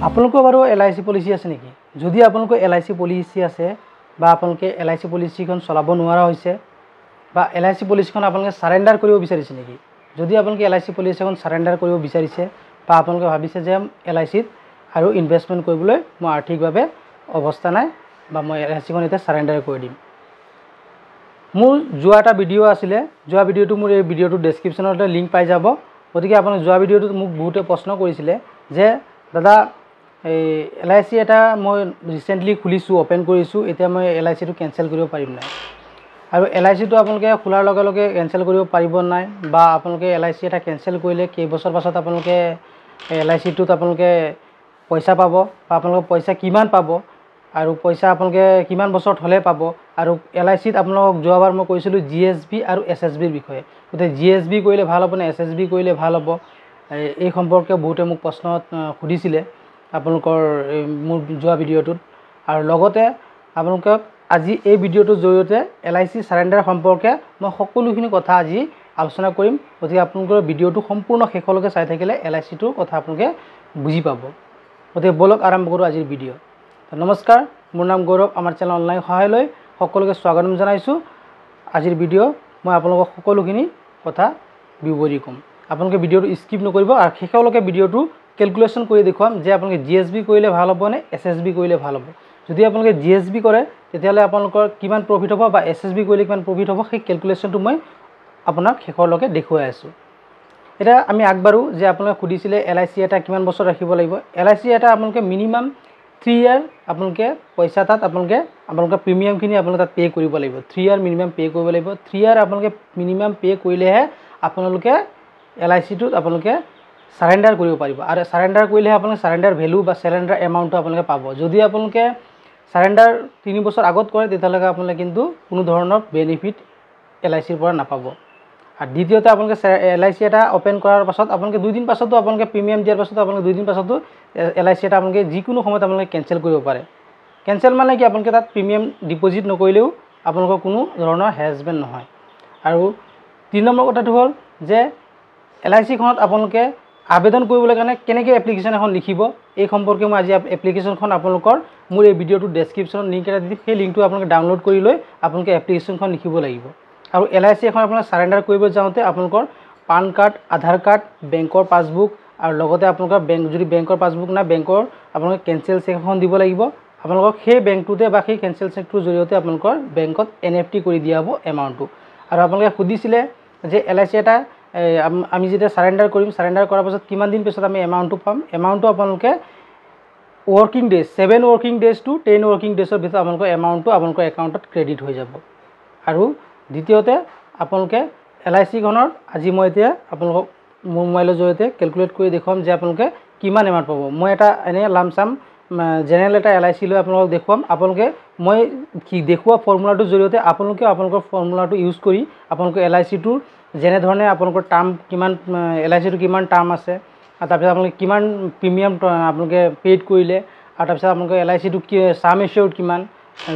আপোনালোকৰ বাৰু LIC policy আছে নেকি? যদি আপোনালোকৰ LIC পলিচি আছে বা আপোনালোকে LIC পলিচিখন চলাব নোৱাৰা হৈছে বা LIC পলিচিখন আপোনালোকে সাৰেন্ডাৰ কৰিব বিচাৰিছে নেকি? যদি আপোনালোকে LIC পলিচিখন সাৰেন্ডাৰ কৰিব বিচাৰিছে বা আপোনালোকে ভাবিছে যে LICত আৰু ইনভেষ্টমেণ্ট কৰিবলৈ মই আৰ্থিকভাৱে অৱস্থা নাই বা মই LICখন এতিয়া সাৰেন্ডাৰ কৰি দিম। মোৰ যোৱা এটা ভিডিঅ' আছিলে, যোৱা ভিডিঅ'টো মোৰ এই ভিডিঅ'টোৰ ডেছক্ৰিপশ্যনত লিংক পাই যাব। গতিকে আপোনালোকে যোৱা ভিডিঅ'টোত মোক বহুতে প্ৰশ্ন কৰিছিলে যে দাদা এই LIC এটা মই ৰিসেন্টলি খুলিছো, ওপেন কৰিছো, এতিয়া মই LICটো কেনসেল কৰিব পাৰিম নাই? আৰু LICটো আপোনালোকে খোলাৰ লগে লগে কেনসেল কৰিব পাৰিব নাই বা আপোনালোকে LIC এটা কেনসেল কৰিলে কেইবছৰ পাছত আপোনালোকে LICটোত আপোনালোকে পইচা পাব বা আপোনালোকে পইচা কিমান পাব আৰু পইচা আপোনালোকে কিমান বছৰত হলে পাব আৰু LICত আপোনালোকক যোৱাবাৰ মই কৈছিলো GSB আৰু SSBৰ বিষয়ে। গতিকে GSB কৰিলে ভাল হ'ব নে SSB কৰিলে ভাল হ'ব, এই সম্পৰ্কে বহুতে মোক প্ৰশ্ন সুধিছিলে আপোনালোকৰ মোৰ যোৱা ভিডিঅ'টোত। আৰু লগতে আপোনালোকক আজি এই ভিডিঅ'টোৰ জৰিয়তে LIC সাৰেন্ডাৰ সম্পৰ্কে মই সকলোখিনি কথা আজি আলোচনা কৰিম। গতিকে আপোনালোকৰ ভিডিঅ'টো সম্পূৰ্ণ শেষলৈকে চাই থাকিলে LICটোৰ কথা আপোনালোকে বুজি পাব। গতিকে বলক আৰম্ভ কৰোঁ আজিৰ ভিডিঅ'। নমস্কাৰ, মোৰ নাম গৌৰৱ, আমাৰ চেনেল অনলাইন সহায়লৈ সকলোকে স্বাগতম জনাইছোঁ। আজিৰ ভিডিঅ' মই আপোনালোকক সকলোখিনি কথা বিৱৰি ক'ম, আপোনালোকে ভিডিঅ'টো স্কিপ নকৰিব আৰু শেষলৈকে ভিডিঅ'টো ক্যালকুলেশন কৰি দেখুৱাম যে আপোনালোকে GSB কৰিলে ভাল হ'ব নে SSB কৰিলে ভাল হ'ব। যদি আপোনালোকে GSB কৰে তেতিয়াহ'লে আপোনালোকৰ কিমান প্ৰফিট হ'ব বা SSB কৰিলে কিমান প্ৰফিট হ'ব সেই ক্যালকুলেশনটো মই আপোনাক শেষলৈকে দেখুৱাই আছোঁ। এটা আমি আগবাঢ়ো যে আপোনালোকে সুধিছিলে LIC এটা কিমান বছৰ ৰাখিব লাগিব। LIC এটা আপোনালোকে মিনিমাম 3 ইয়াৰ আপোনালোকে পইচা তাত আপোনালোকে প্ৰিমিয়ামখিনি আপোনালোকে তাত পে কৰিব লাগিব। 3 ইয়াৰ মিনিমাম পে কৰিব লাগিব। 3 ইয়াৰ আপোনালোকে মিনিমাম পে কৰিলেহে আপোনালোকে LICটোত আপোনালোকে সাৰেন্ডাৰ কৰিব পাৰিব আৰু সাৰেন্ডাৰ কৰিলেহে আপোনালোকে সাৰেন্ডাৰ ভ্যালু বা সাৰেন্ডাৰ এমাউণ্টটো আপোনালোকে পাব। যদি আপোনালোকে সাৰেন্ডাৰ 3 বছৰ আগত কৰে তেতিয়াহ'লে আপোনালোকে কিন্তু কোনো ধৰণৰ বেনিফিট LICৰ পৰা নাপাব। আৰু দ্বিতীয়তে আপোনালোকে LIC এটা ওপেন কৰাৰ পাছত আপোনালোকে 2 দিন পাছতো আপোনালোকে প্ৰিমিয়াম দিয়াৰ পাছত আপোনালোকে 2 দিন পাছতো LIC এটা আপোনালোকে যিকোনো সময়ত আপোনালোকে কেনসেল কৰিব পাৰে। কেনসেল মানে কি, আপোনালোকে তাত প্ৰিমিয়াম ডিপোজিট নকৰিলেও আপোনালোকৰ কোনো ধৰণৰ হেৰাসমেণ্ট নহয়। আৰু 3 নম্বৰ কথাটো হ'ল যে LICখনত আপোনালোকে আবেদন কৰিবলৈ কাৰণে কেনেকৈ এপ্লিকেশ্যন এখন লিখিব এই সম্পৰ্কে মই আজি এপ্লিকেশ্যনখন আপোনালোকৰ মোৰ এই ভিডিঅ'টোৰ ডেছক্ৰিপশ্যনত লিংক এটা দি দিম। সেই লিংকটো আপোনালোকে ডাউনলোড কৰি লৈ আপোনালোকে এপ্লিকেশ্যনখন লিখিব লাগিব। আৰু LIC এখন আপোনালোকে সাৰেন্ডাৰ কৰিব যাওঁতে আপোনালোকৰ পান কাৰ্ড, আধাৰ কাৰ্ড, বেংকৰ পাছবুক আৰু লগতে আপোনালোকৰ যদি বেংকৰ পাছবুক নাই বেংকৰ আপোনালোকে কেনসেল চেক এখন দিব লাগিব। আপোনালোকক সেই বেংকটোতে বা সেই কেনসেল চেকটোৰ জৰিয়তে আপোনালোকৰ বেংকত NFT কৰি দিয়া হ'ব এমাউণ্টটো। আৰু আপোনালোকে সুধিছিলে যে LIC এটা আমি যেতিয়া সাৰেন্ডাৰ কৰিম, সাৰেন্ডাৰ কৰাৰ পাছত কিমান দিন পিছত আমি এমাউণ্টটো পাম। এমাউণ্টটো আপোনালোকে working days 7 working days to 10 working ডেজৰ ভিতৰত আপোনালোকৰ এমাউণ্টটো আপোনালোকৰ একাউণ্টত ক্ৰেডিট হৈ যাব। আৰু দ্বিতীয়তে আপোনালোকে LICখনৰ আজি মই এতিয়া আপোনালোকক মোৰ মোবাইলৰ জৰিয়তে ক্যালকুলেট কৰি দেখুৱাম যে আপোনালোকে কিমান এমাউণ্ট পাব। মই এটা এনে লামচাম জেনেৰেল এটা LIC লৈ আপোনালোকক দেখুৱাম। আপোনালোকে মই কি দেখুওৱা ফৰ্মুলাটোৰ জৰিয়তে আপোনালোকে আপোনালোকৰ ফৰ্মুলাটো ইউজ কৰি আপোনালোকে LICটোৰ যেনেধৰণে আপোনালোকৰ টাৰ্ম কিমান LICটো কিমান টাৰ্ম আছে আৰু তাৰপিছত আপোনালোকে কিমান প্ৰিমিয়াম আপোনালোকে পেইড কৰিলে আৰু তাৰপিছত আপোনালোকে LICটো কি সাম এচিয়ৰ্ড কিমান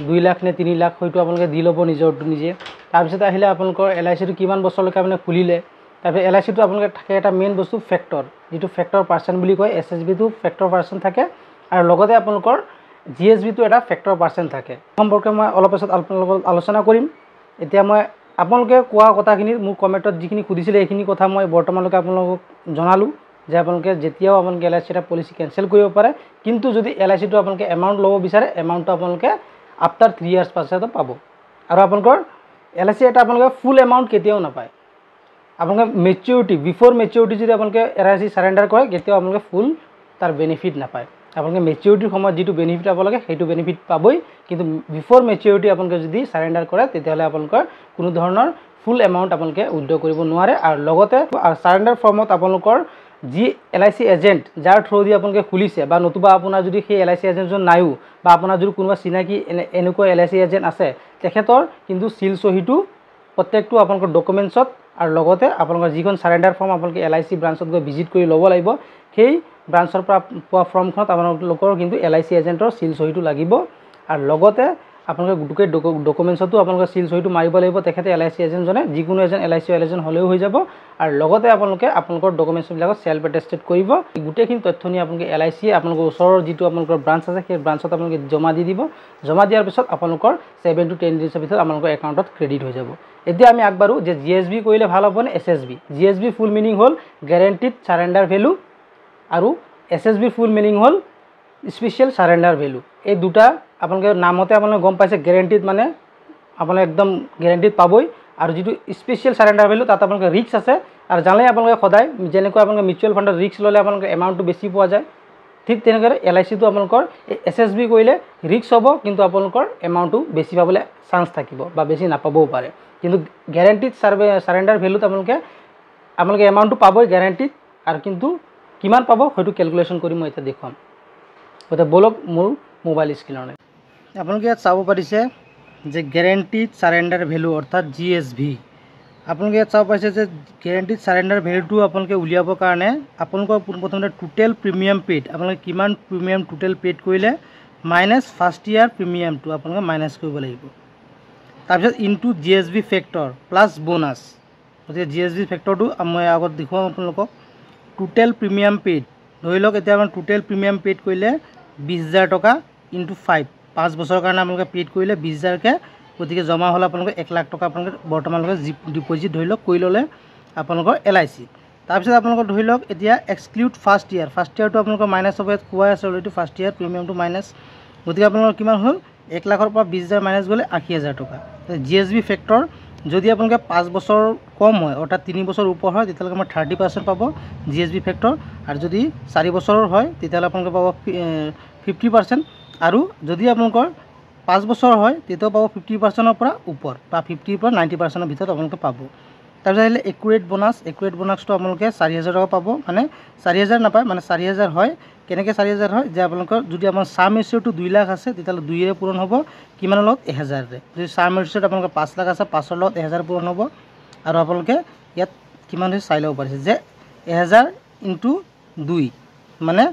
2 লাখ নে 3 লাখ হয়তো আপোনালোকে দি ল'ব নিজৰটো নিজে। তাৰপিছত আহিলে আপোনালোকৰ LICটো কিমান বছৰলৈকে আপুনি খুলিলে। তাৰপিছত LICটো আপোনালোকে থাকে এটা মেইন বস্তু ফেক্টৰ, যিটো ফেক্টৰ পাৰ্চেণ্ট বুলি কয়। SSBটো ফেক্টৰ পাৰ্চেণ্ট থাকে আৰু লগতে আপোনালোকৰ GSBটো এটা ফেক্টৰ পাৰ্চেণ্ট থাকে। সম্পৰ্কে মই অলপ পাছত আপোনালোকৰ আলোচনা কৰিম। এতিয়া মই আপোনালোকে কোৱা কথাখিনি মোৰ কমেণ্টত যিখিনি সুধিছিলে এইখিনি কথা মই বৰ্তমানলৈকে আপোনালোকক জনালোঁ যে আপোনালোকে যেতিয়াও আপোনালোকে LIC এটা পলিচি কেনসেল কৰিব পাৰে, কিন্তু যদি LICটো আপোনালোকে এমাউণ্ট ল'ব বিচাৰে এমাউণ্টটো আপোনালোকে আফটাৰ 3 ইয়াৰ্ছ পাছত পাব। আৰু আপোনালোকৰ LIC এটা আপোনালোকে ফুল এমাউণ্ট কেতিয়াও নাপায়। আপোনালোকে মেচিউৰিটি বিফৰ মেচিউৰিটি যদি আপোনালোকে LIC সাৰেন্ডাৰ কৰে কেতিয়াও আপোনালোকে ফুল তাৰ বেনিফিট নাপায়। আপোনালোকে মেচিউৰিটিৰ সময়ত যিটো বেনিফিট পাব লাগে সেইটো বেনিফিট পাবই, কিন্তু বিফৰ মেচিউৰিটি আপোনালোকে যদি সাৰেন্ডাৰ কৰে তেতিয়াহ'লে আপোনালোকৰ কোনো ধৰণৰ ফুল এমাউণ্ট আপোনালোকে উইথড্ৰ কৰিব নোৱাৰে। আৰু লগতে সাৰেন্ডাৰ ফৰ্মত আপোনালোকৰ যি LIC এজেণ্ট যাৰ থ্ৰু দি আপোনালোকে খুলিছে বা নতুবা আপোনাৰ যদি সেই LIC এজেণ্টজন নাইও বা আপোনাৰ যদি কোনোবা চিনাকি এনেকুৱা LIC এজেণ্ট আছে তেখেতৰ কিন্তু সিল সহিটো প্ৰত্যেকটো আপোনালোকৰ ডকুমেণ্টছত আৰু লগতে আপোনালোকৰ যিখন সাৰেন্ডাৰ ফৰ্ম আপোনালোকে LIC ব্ৰাঞ্চত গৈ ভিজিট কৰি ল'ব লাগিব। সেই ব্ৰাঞ্চৰ পৰা পোৱা ফৰ্মখনত আপোনালোকৰ কিন্তু LIC এজেণ্টৰ সিল সহিটো লাগিব। আৰু লগতে আপোনালোকে গোটেই ডকুমেণ্টছতো আপোনালোকে চিল চহীটো মাৰিব লাগিব। তেখেতে LIC এজেণ্টজনে যিকোনো এজন LIC এজেণ্ট হ'লেও হৈ যাব। আৰু লগতে আপোনালোকে আপোনালোকৰ ডকুমেণ্টছবিলাকত সেল্ফ এটেষ্টেড কৰিব। গোটেইখিনি তথ্য নি আপোনালোকে LIC আপোনালোকৰ ওচৰৰ যিটো আপোনালোকৰ ব্ৰাঞ্চ আছে সেই ব্ৰাঞ্চত আপোনালোকে জমা দি দিব। জমা দিয়াৰ পিছত আপোনালোকৰ 7 to 10 ডেজৰ ভিতৰত আপোনালোকৰ একাউণ্টত ক্ৰেডিট হৈ যাব। এতিয়া আমি আগবাঢ়ো যে GSB কৰিলে ভাল হ'ব নে SSB। GSB ফুল মিনিং হ'ল গেৰেণ্টিড সাৰেণ্ডাৰ ভেলু আৰু SSB ফুল মিনিং হ'ল স্পেচিয়েল সাৰেণ্ডাৰ ভেলু। এই দুটা আপোনালোকে নামতে আপোনালোকে গম পাইছে, গেৰেণ্টিড মানে আপোনালোকে একদম গেৰেণ্টিড পাবই। আৰু যিটো স্পেচিয়েল সাৰেণ্ডাৰ ভেলু তাত আপোনালোকে ৰিস্ক আছে। আৰু জানে আপোনালোকে সদায় যেনেকৈ আপোনালোকে মিউচুৱেল ফাণ্ডত ৰিস্ক ল'লে আপোনালোকে এমাউণ্টটো বেছি পোৱা যায়, ঠিক তেনেকৈ LICটো আপোনালোকৰ SSB কৰিলে ৰিস্ক হ'ব, কিন্তু আপোনালোকৰ এমাউণ্টটো বেছি পাবলৈ চান্স থাকিব বা বেছি নাপাবও পাৰে। কিন্তু গেৰেণ্টিড সাৰেণ্ডাৰ ভেলুত আপোনালোকে এমাউণ্টটো পাবই গেৰেণ্টিড, আৰু কিন্তু কিমান পাব হয়তো ক্যালকুলেশন কৰি মই এটা দেখুৱাম। গতিকে বলক মোৰ মোবাইল স্ক্ৰীনলৈ আপোনালোকে ইয়াত চাব পাৰিছে যে গেৰেণ্টিড সাৰেণ্ডাৰ ভেলু অৰ্থাৎ GSV। আপোনালোকে ইয়াত চাব পাৰিছে যে গেৰেণ্টিড সাৰেণ্ডাৰ ভেলুটো আপোনালোকে উলিয়াবৰ কাৰণে আপোনালোকৰ পোনপ্ৰথমতে টোটেল প্ৰিমিয়াম পেইড, আপোনালোকে কিমান প্ৰিমিয়াম টোটেল পেইড কৰিলে মাইনাছ ফাৰ্ষ্ট ইয়াৰ প্ৰিমিয়ামটো আপোনালোকে মাইনাছ কৰিব লাগিব। তাৰপিছত into GSV factor plus bonus. গতিকে GSV ফেক্টৰটো মই আগত দেখুৱাম আপোনালোকক। টোটেল প্ৰিমিয়াম পেইড ধৰি লওক এতিয়া আমাৰ টোটেল প্ৰিমিয়াম পেইড কৰিলে 20,000 টকা ইনটু 5 বছৰৰ কাৰণে আপোনালোকে পেইড কৰিলে 20,000কৈ। গতিকে জমা হ'লে আপোনালোকে 1 লাখ টকা আপোনালোকে বৰ্তমানলৈকে ডিপজিট ধৰি লওক কৰি ল'লে আপোনালোকৰ LIC। তাৰপিছত আপোনালোকৰ ধৰি লওক এতিয়া এক্সক্লুড ফাৰ্ষ্ট ইয়াৰটো আপোনালোকৰ মাইনাছ হ'ব। ইয়াত কোৱাই আছে অলৰেডি ফাৰ্ষ্ট ইয়াৰ প্ৰিমিয়ামটো মাইনাছ। গতিকে আপোনালোকৰ কিমান হ'ল 1 লাখৰ পৰা 20,000 মাইনাছ গ'লে 80,000 টকা। GSV ফেক্টৰ যদি আপোনালোকে 5 বছৰ কম হয় অৰ্থাৎ 3 বছৰ ওপৰ হয় তেতিয়ালৈকে আমাৰ 30% পাব GSV ফেক্টৰ, আৰু যদি 4 বছৰৰ হয় তেতিয়াহ'লে আপোনালোকে পাব 50%, আৰু যদি আপোনালোকৰ 5 বছৰ হয় তেতিয়াও পাব 50%ৰ পৰা ওপৰ বা 50ৰ পৰা 90%ৰ ভিতৰত আপোনালোকে পাব। তাৰপিছত আহিলে একুৰেট বোনাছটো আপোনালোকে 4,000 টকা পাব। মানে 4,000 নাপায়, মানে 4,000 হয়। কেনেকৈ 4,000 হয় যে আপোনালোকৰ যদি আপোনাৰ চাম এচিয়ৰটো 2 লাখ আছে তেতিয়াহ'লে 2ৰে পূৰণ হ'ব কিমানৰ লগত 1,000ৰে। যদি চাম এচিয়ৰত আপোনালোকৰ 5 লাখ আছে 5ৰ লগত 1,000 পূৰণ হ'ব। আৰু আপোনালোকে ইয়াত কিমান হৈছে চাই ল'ব পাৰিছে যে 1,000 ইনটু 2 মানে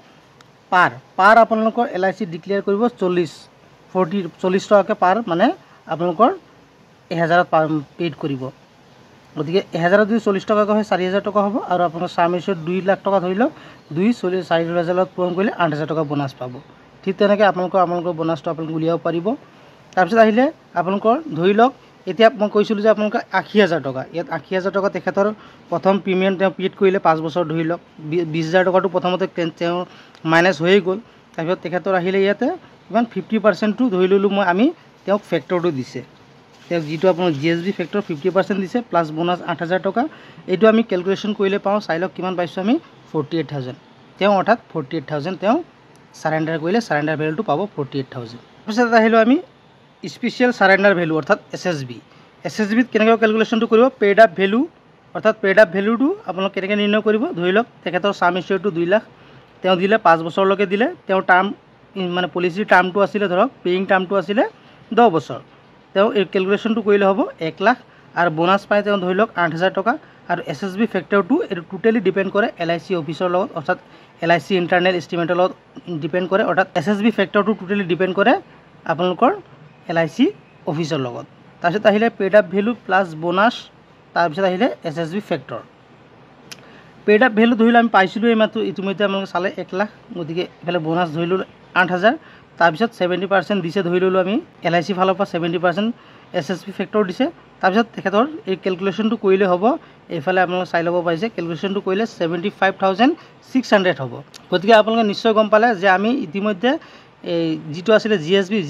পাৰ আপোনালোকৰ LIC ডিক্লেয়াৰ কৰিব 40 টকাকৈ পাৰ, মানে আপোনালোকৰ 1,000ত পেইড কৰিব। গতিকে 1,000ত যদি 40 টকাকৈ হয় 4,000 টকা হ'ব। আৰু আপোনালোকৰ চাম এচিয়ৰত 2 লাখ টকা ধৰি লওক 4,000 পূৰণ কৰিলে 8,000 টকা বোনাছ পাব। ঠিক তেনেকৈ আপোনালোকৰ বোনাছটো আপোনালোকে উলিয়াব পাৰিব। তাৰপিছত আহিলে আপোনালোকৰ ধৰি লওক এতিয়া মই কৈছিলোঁ যে আপোনালোকৰ 80,000 টকা, ইয়াত 80,000 টকা তেখেতৰ প্ৰথম প্ৰিমিয়াম তেওঁ পেইড কৰিলে 5 বছৰ ধৰি লওক 20,000 টকাটো প্ৰথমতে তেওঁ মাইনাছ হৈয়ে গ'ল। তাৰপিছত তেখেতৰ আহিলে ইয়াতে কিমান 50%টো ধৰি ল'লোঁ মই আমি তেওঁক ফেক্টৰটো দিছে, তেওঁক যিটো আপোনাৰ GSV ফেক্টৰ 50% দিছে প্লাছ বোনাছ 8,000 টকা। এইটো আমি কেলকুলেশ্যন কৰিলে পাওঁ, চাই লওক কিমান পাইছোঁ আমি 48,000। তেওঁ অৰ্থাৎ 48,000 তেওঁ সাৰেণ্ডাৰ কৰিলে, সাৰেণ্ডাৰ ভেলুটো পাব 48,000। তাৰপিছত আহিলোঁ আমি স্পেচিয়েল সাৰেণ্ডাৰ ভেলু অৰ্থাৎ SSBত কেনেকৈ কেলকুলেশ্যনটো কৰিব, পেইড আপ ভেলু অৰ্থাৎ পেইড আপ ভেলুটো আপোনালোকে কেনেকৈ নিৰ্ণয় কৰিব। ধৰি লওক তেখেতৰ চাম এচিয়ৰটো 2 লাখ তেওঁ দিলে 5 বছৰলৈকে দিলে, তেওঁৰ টাৰ্ম মানে পলিচিৰ টাৰ্মটো আছিলে ধৰক পেয়িং টাৰ্মটো আছিলে 10 বছৰ। তেওঁ এই কেলকুলেশ্যনটো কৰিলে হ'ব 1 লাখ, আৰু বোনাছ পাই তেওঁ ধৰি লওক 8,000 টকা। আৰু SSB ফেক্টৰটো এইটো টোটেলি ডিপেণ্ড কৰে LIC অফিচৰ লগত অৰ্থাৎ LIC ইণ্টাৰনেল এষ্টিমেটৰ লগত ডিপেণ্ড কৰে। অৰ্থাৎ SSB ফেক্টৰটো টোটেলি ডিপেণ্ড কৰে আপোনালোকৰ LIC অফিচৰ লগত। তাৰপিছত আহিলে paid up value plus bonus, তাৰপিছত আহিলে SSB factor. Paid up value ধৰিলোঁ আমি পাইছিলোঁ এইমাত্ৰ ইতিমধ্যে আপোনালোকে চালে 1 লাখ। গতিকে এইফালে বোনাছ ধৰি ল'লোঁ 8,000, তাৰপিছত 70% দিছে ধৰি ল'লোঁ আমি LIC ফালৰ পৰা 70% SSB ফেক্টৰ দিছে। তাৰপিছত তেখেতৰ এই কেলকুলেশ্যনটো কৰিলে হ'ব, এইফালে আপোনালোকে চাই ল'ব পাৰিছে কেলকুলেশ্যনটো কৰিলে 75,600 হ'ব। গতিকে আপোনালোকে নিশ্চয় গম পালে যে আমি ইতিমধ্যে এই যিটো আছিলে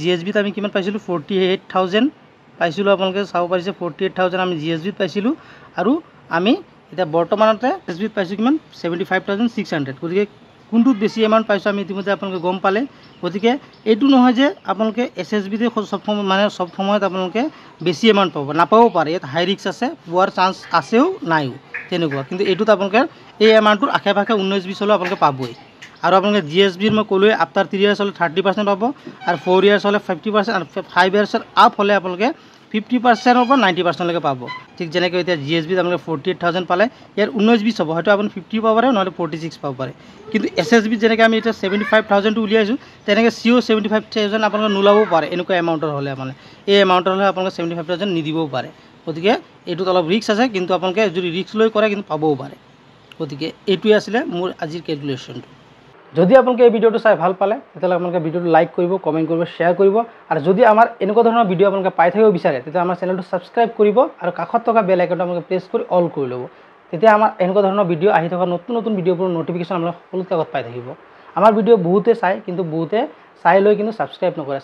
GSBত আমি কিমান পাইছিলোঁ 48,000 পাইছিলোঁ। আপোনালোকে চাব পাৰিছে 48,000 আমি GSBত পাইছিলোঁ, আৰু আমি এতিয়া বৰ্তমানতে SSBত পাইছোঁ কিমান 75,600। গতিকে কোনটোত বেছি এমাউণ্ট পাইছোঁ আমি ইতিমধ্যে আপোনালোকে গম পালে। গতিকে এইটো নহয় যে আপোনালোকে SSBতে চব সময়ত আপোনালোকে বেছি এমাউণ্ট পাব, নাপাবও পাৰে। ইয়াত হাই ৰিস্ক আছে, পোৱাৰ চান্স আছেও নাইও তেনেকুৱা। কিন্তু এইটোত আপোনালোকে এই এমাউণ্টটোৰ আশে পাশে 19-20 হ'লেও আপোনালোকে পাবই। আৰু আপোনালোকে GSBৰ মই ক'লোৱে আফটাৰ 3 ইয়াৰ্ছ হ'লে 30% পাব, আৰু 4 ইয়াৰ্ছ হ'লে 50%, আৰু 5 ইয়াৰ্ছৰ আপ হ'লে আপোনালোকে 50%ৰ পৰা 90%লৈকে পাব। ঠিক যেনেকৈ এতিয়া GSBত আপোনালোকে 48,000 পালে, ইয়াৰ 19 20 হ'ব, হয়তো আপুনি 50 পাব পাৰে, নহ'লে 46 পাব পাৰে। কিন্তু SSBত যেনেকৈ আমি এতিয়া 75,000টো উলিয়াইছোঁ, তেনেকৈ CO 75,000 আপোনালোকে নোলাবও পাৰে, এনেকুৱা এমাউণ্টৰ হ'লে মানে এই এমাউণ্টৰ হ'লে আপোনালোকে 75,000 নিদিবও পাৰে। গতিকে এইটোত অলপ ৰিস্ক আছে, কিন্তু আপোনালোকে যদি ৰিস্ক লৈ কৰে কিন্তু পাবও পাৰে। গতিকে এইটোৱে আছিলে মোৰ আজিৰ কেলকুলেশ্যনটো। যদি আপোনালোকে এই ভিডিঅ'টো চাই ভাল পালে, তেতিয়াহ'লে আপোনালোকে ভিডিঅ'টো লাইক কৰিব, কমেণ্ট কৰিব, শ্বেয়াৰ কৰিব। আৰু যদি আমাৰ এনেকুৱা ধৰণৰ ভিডিঅ' আপোনালোকে পাই থাকিব বিচাৰে, তেতিয়া আমাৰ চেনেলটো ছাবস্ক্ৰাইব কৰিব আৰু কাষত থকা বেল আইকনটো আপোনালোকে প্ৰেছ কৰি অল কৰি ল'ব। তেতিয়া আমাৰ এনেকুৱা ধৰণৰ ভিডিঅ' আহি থকা নতুন নতুন ভিডিঅ'বোৰৰ ন'টিফিকেশ্যন আপোনালোকে সকলোতকৈ আগত পাই থাকিব। আমাৰ ভিডিঅ' বহুতে চায়, কিন্তু বহুতে চাই লৈ কিন্তু ছাবস্ক্ৰাইব নকৰে।